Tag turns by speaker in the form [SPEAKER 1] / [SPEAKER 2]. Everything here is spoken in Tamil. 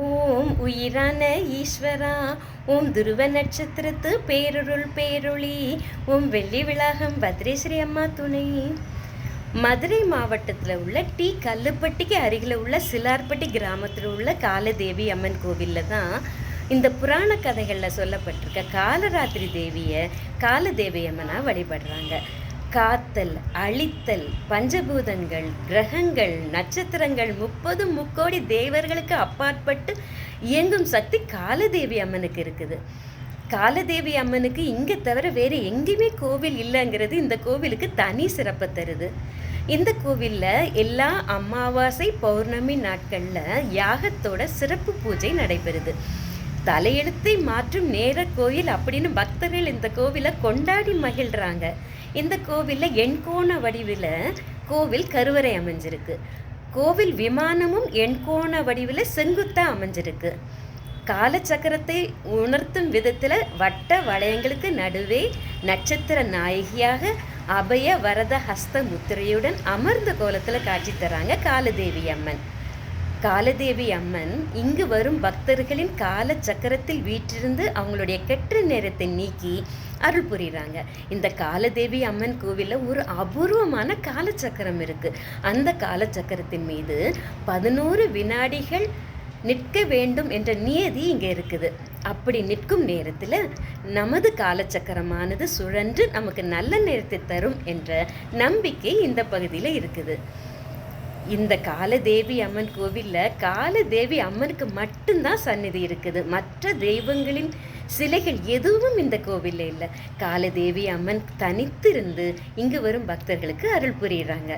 [SPEAKER 1] ஓம் உயிரான ஈஸ்வரா, ஓம் துருவ நட்சத்திரத்து பேருருள் பேரொளி, ஓம் வெள்ளி விளாகம் பத்ரேஸ்வரி அம்மா துணை. மதுரை மாவட்டத்தில் உள்ள டி கல்லுப்பட்டிக்கு அருகில் உள்ள சிலார்பட்டி கிராமத்தில் உள்ள காலதேவி அம்மன் கோவிலில் தான் இந்த புராண கதைகளில் சொல்லப்பட்டிருக்க காலராத்திரி தேவியை காலதேவி அம்மனாக வழிபடுறாங்க. காத்தல், அழித்தல், பஞ்சபூதங்கள், கிரகங்கள், நட்சத்திரங்கள், 30 முக்கோடி தேவர்களுக்கு அப்பாற்பட்டு இயங்கும் சக்தி காலதேவி அம்மனுக்கு இருக்குது. காலதேவி அம்மனுக்கு இங்கே தவிர வேறு எங்கேயுமே கோவில் இல்லைங்கிறது இந்த கோவிலுக்கு தனி சிறப்பை தருது. இந்த கோவிலில் எல்லா அமாவாசை பௌர்ணமி நாட்களில் யாகத்தோட சிறப்பு பூஜை நடைபெறுது. தலையெழுத்தை மாற்றும் நேர கோயில் அப்படின்னு பக்தர்கள் இந்த கோவிலை கொண்டாடி மகிழ்கிறாங்க. இந்த கோவிலில் எண்கோண வடிவில் கோவில் கருவறை அமைஞ்சிருக்கு. கோவில் விமானமும் எண்கோண வடிவில் செங்குத்தாக அமைஞ்சிருக்கு. காலச்சக்கரத்தை உணர்த்தும் விதத்தில் வட்ட வளையங்களுக்கு நடுவே நட்சத்திர நாயகியாக அபய வரத ஹஸ்த முத்திரையுடன் அமர்ந்த கோலத்தில் காட்சி தராங்க காலதேவி அம்மன். காலதேவி அம்மன் இங்கு வரும் பக்தர்களின் கால சக்கரத்தில் வீற்றிருந்து அவங்களுடைய கெட்ட நேரத்தை நீக்கி அருள் புரிகிறாங்க. இந்த காலதேவி அம்மன் கோவிலில் ஒரு அபூர்வமான காலச்சக்கரம் இருக்குது. அந்த காலச்சக்கரத்தின் மீது 11 வினாடிகள் நிற்க வேண்டும் என்ற நியதி இங்கே இருக்குது. அப்படி நிற்கும் நேரத்தில் நமது காலச்சக்கரமானது சுழன்று நமக்கு நல்ல நேரத்தை தரும் என்ற நம்பிக்கை இந்த பகுதியில் இருக்குது. இந்த காலதேவி அம்மன் கோவிலில் காலதேவி அம்மனுக்கு மட்டும்தான் சந்நிதி இருக்குது. மற்ற தெய்வங்களின் சிலைகள் எதுவும் இந்த கோவிலில் இல்லை. காலதேவி அம்மன் தனித்திருந்து இங்கு வரும் பக்தர்களுக்கு அருள் புரியுறாங்க.